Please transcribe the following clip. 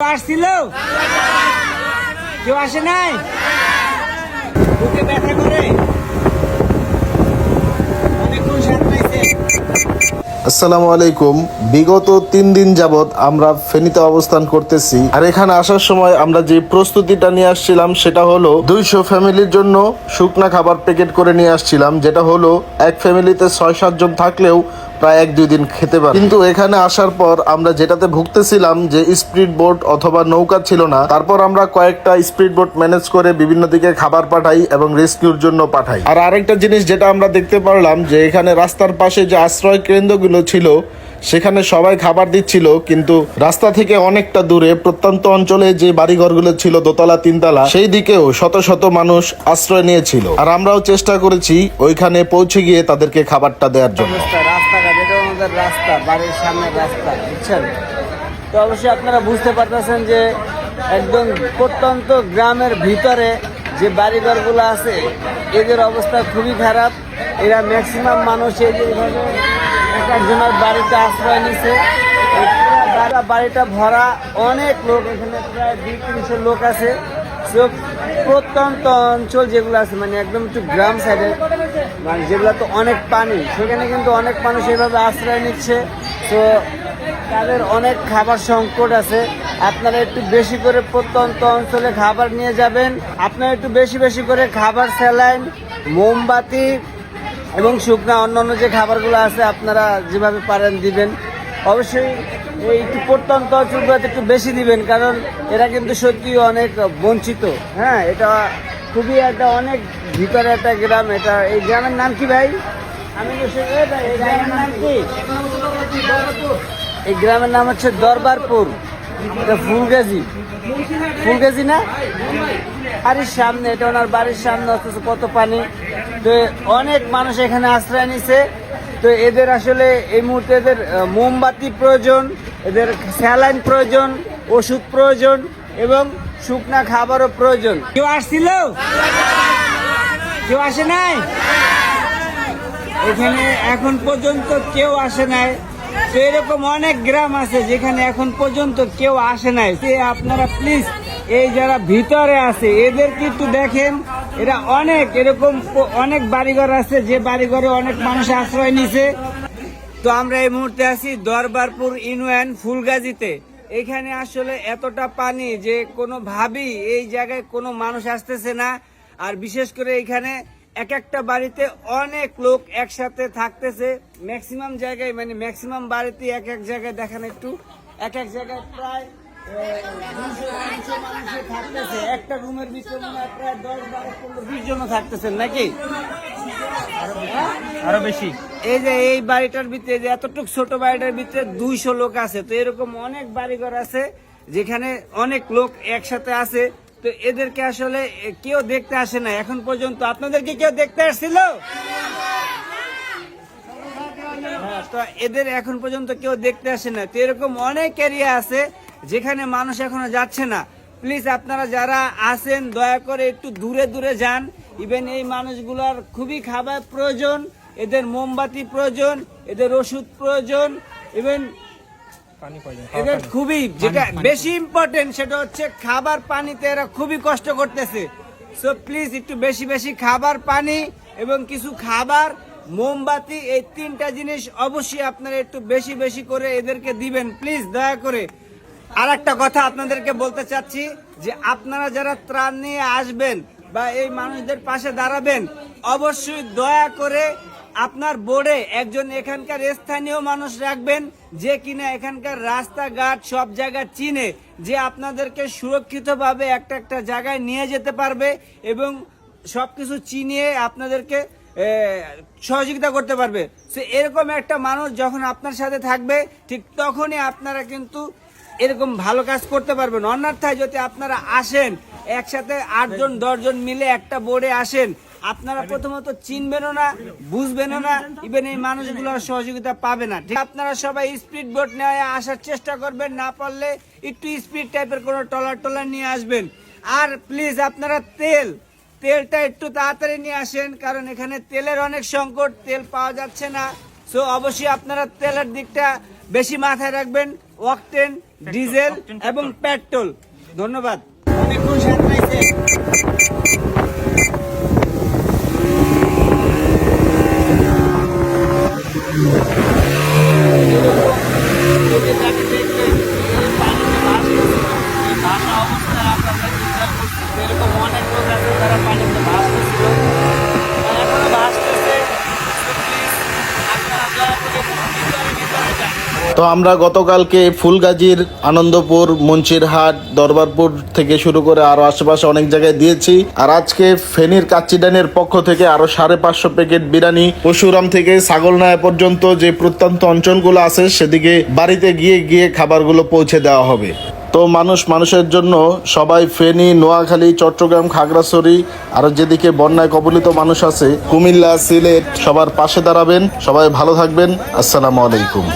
আসছিল কেউ আসে নাই, বুকে ব্যথা করে অনেকক্ষণ সাঁতরাইছে। আসসালামু আলাইকুম। বিগত 3 দিন যাবত আমরা ফেনীতে অবস্থান করতেছি, আর এখানে আসার সময় আমরা যে প্রস্তুতিটা নিয়ে আসছিলাম সেটা হলো 200 ফ্যামিলির জন্য শুকনা খাবার প্যাকেট করে নিয়ে আসছিলাম, যেটা হলো এক ফ্যামিলিতে 6-7 জন থাকলেও প্রায় 1-2 দিন খেতে পারে। কিন্তু এখানে আসার পর আমরা যেটাতে ভুগতেছিলাম যে স্পিড বোট অথবা নৌকা ছিল না। তারপর আমরা কয়েকটা স্পিড বোট ম্যানেজ করে বিভিন্ন দিকে খাবার পাঠাই এবং রেস্কিউর জন্য পাঠাই। আর আরেকটা জিনিস যেটা আমরা দেখতে পারলাম যে এখানে রাস্তার পাশে যে আশ্রয় কেন্দ্রগুলো ছিল সেখানে সবাই খাবার দিচ্ছিল, কিন্তু রাস্তা থেকে অনেকটা দূরে প্রত্যন্ত অঞ্চলে যে বাড়িঘরগুলো ছিল দোতলা 3তলা, সেই দিকেও শত শত মানুষ আশ্রয় নিয়েছিল। আর আমরাও চেষ্টা করেছি ওইখানে পৌঁছে গিয়ে তাদেরকে খাবারটা দেওয়ার জন্য। রাস্তাঘাট, এটা আমাদের রাস্তা, বাড়ির সামনের রাস্তা, বুঝছেন তো। অবশ্যই আপনারা বুঝতে পারতেছেন যে একদম প্রত্যন্ত গ্রামের ভিতরে যে বাড়িঘরগুলো আছে এদের অবস্থা খুবই খারাপ। এরা ম্যাক্সিমাম মানুষ এই যে এক একজনের বাড়িতে আশ্রয় নিছে। বাড়িটা ভরা, অনেক লোক, এখানে প্রায় 200-300 লোক আছে। সব প্রত্যন্ত অঞ্চল যেগুলো আছে, মানে একদম একটু গ্রাম সাইডে, মানে যেগুলো তো অনেক পানি, সেখানে কিন্তু অনেক মানুষ এইভাবে আশ্রয় নিচ্ছে। তো তাদের অনেক খাবার সংকট আছে। আপনারা একটু বেশি করে প্রত্যন্ত অঞ্চলে খাবার নিয়ে যাবেন। আপনারা একটু বেশি বেশি করে খাবার, স্যালাইন, মোমবাতি এবং শুকনা অন্যান্য যে খাবারগুলো আছে আপনারা যেভাবে পারেন দিবেন। অবশ্যই এই একটু প্রত্যন্ত অঞ্চলগুলোতে একটু বেশি দিবেন, কারণ এরা কিন্তু সত্যি অনেক বঞ্চিত। হ্যাঁ, এটা খুবই একটা অনেক ভিতরে একটা গ্রাম। এটা এই গ্রামের নাম কি ভাই? আমি এই গ্রামের নাম কি? এই গ্রামের নাম হচ্ছে দরবারপুর। এটা ফুলগাজী না? বাড়ির সামনে, এটা ওনার বাড়ির সামনে, অথচ কত পানি। তো অনেক মানুষ এখানে আশ্রয় নিছে। তো এদের আসলে এই মুহূর্তে এদের মোমবাতি প্রয়োজন, এদের স্যালাইন প্রয়োজন, ওষুধ প্রয়োজন এবং শুকনা খাবারও প্রয়োজন। কেউ আসছিল, কেউ আসে নাই, এখানে এখন পর্যন্ত কেউ আসে নাই। তো এরকম অনেক গ্রাম আছে যেখানে এখন পর্যন্ত কেউ আসে নাই। আপনারা প্লিজ এই যারা ভিতরে আছে এদেরকে একটু দেখেন। এরা অনেক এরকম অনেক বাড়িঘর আছে যে বাড়িঘরে অনেক মানুষ আশ্রয় নিছে। তো আমরা এই মুহূর্তে আছি দরবারপুর ইউনিয়ন ফুলগাজীতে। এখানে আসলে এতটা পানি যে কোনোভাবেই এই জায়গায় কোনো মানুষ আসতেছে না। আর বিশেষ করে এখানে এক একটা বাড়িতে অনেক লোক একসাথে থাকতেছে। ম্যাক্সিমাম জায়গায়, মানে ম্যাক্সিমাম বাড়িতে এক এক জায়গায় দেখেন একটু, এক এক জায়গায় প্রায় 200-300 মানুষ থাকতেছে। একটা রুমের ভিতরে মনে হয় প্রায় 10-12-15-20 জন থাকতেছেন নাকি, আরো বেশি। এই যে এই বাড়িটার ভিতরে, যে এতটুকু ছোট বাড়িটার ভিতরে 200 লোক আছে। তো এরকম অনেক বাড়িঘর আছে যেখানে অনেক লোক একসাথে আছে। তো এদেরকে আসলে কেউ দেখতে আসে না এখন পর্যন্ত। আপনাদেরকে কেউ দেখতে আসছিল? তো এদের এখন পর্যন্ত কেউ দেখতে আসে না। তো এরকম অনেক এরিয়া আছে যেখানে মানুষ এখনো যাচ্ছে না। প্লিজ আপনারা যারা আছেন দয়া করে একটু দূরে দূরে যান। ইভেন এই মানুষগুলোর খুবই খাবার প্রয়োজন, এদের মোমবাতি প্রয়োজন, এদের ওষুধ প্রয়োজন, ইভেন এদের খুবই যেটা বেশি ইম্পর্টেন্ট সেটা হচ্ছে খাবার, পানিতে এরা খুবই কষ্ট করতেছে। সো প্লিজ একটু বেশি বেশি খাবার, পানি এবং কিছু খাবার, মোমবাতি, এই 3টা জিনিস অবশ্যই আপনারা একটু বেশি বেশি করে এদেরকে দিবেন প্লিজ, দয়া করে। আর একটা কথা আপনাদেরকে বলতে চাচ্ছি যে আপনারা যারা ত্রাণ নিয়ে আসবেন বা এই মানুষদের পাশে দাঁড়াবেন, অবশ্যই দয়া করে আপনার বোর্ডে একজন এখানকার স্থানীয় মানুষ রাখবেন যে কিনা এখানকার রাস্তাঘাট সব জায়গা চিনে, যে আপনাদেরকে সুরক্ষিতভাবে একটা একটা জায়গায় নিয়ে যেতে পারবে এবং সবকিছু চিনিয়ে আপনাদেরকে সহযোগিতা করতে পারবে। সো এরকম একটা মানুষ যখন আপনার সাথে থাকবে ঠিক তখনই আপনারা কিন্তু এরকম ভালো কাজ করতে পারবেন। অন্যথায় যদি আপনারা আসেন একসাথে 8 জন 10 জন মিলে একটা বোর্ডে আসেন, আপনারা প্রথমত চিনবেনও না, বুঝবেনও না, ইভেন এই মানুষগুলোর সহযোগিতা পাবে না। ঠিক আপনারা সবাই স্পিড বোট নিয়ে আসার চেষ্টা করবেন, না পারলে একটু স্পিড টাইপের কোনো টলার নিয়ে আসবেন। আর প্লিজ আপনারা তেলটা একটু তাড়াতাড়ি নিয়ে আসেন, কারণ এখানে তেলের অনেক সংকট, তেল পাওয়া যাচ্ছে না। সো অবশ্যই আপনারা তেলের দিকটা বেশি মাথায় রাখবেন। অকটেন ডিজেল এবং পেট্রোল। ধন্যবাদ। অনেকক্ষণ সাঁতরাইছে। এরকম অনেক লোক আছে যারা পানিতে ভাসতেছিল, এখনো ভাসতেছে। আপনারা দয়া করে ভিতরে যান। তো আমরা গতকালকে ফুলগাজীর আনন্দপুর, মুন্সিরহাট, দরবারপুর থেকে শুরু করে আরো আশেপাশে অনেক জায়গায় দিয়েছি। আর আজকে ফেনীর কাচ্চিডানের পক্ষ থেকে আরো 550 প্যাকেট বিরিয়ানি পশুরাম থেকে ছাগলনায়া পর্যন্ত যে প্রত্যন্ত অঞ্চলগুলো আছে সেদিকে বাড়িতে গিয়ে গিয়ে খাবারগুলো পৌঁছে দেওয়া হবে। তো মানুষের জন্য সবাই ফেনী, নোয়াখালী, চট্টগ্রাম, খাগড়াছড়ি আর যেদিকে বন্যায় কবলিত মানুষ আছে কুমিল্লা, সিলেট সবার পাশে দাঁড়াবেন। সবাই ভালো থাকবেন। আসসালামু আলাইকুম।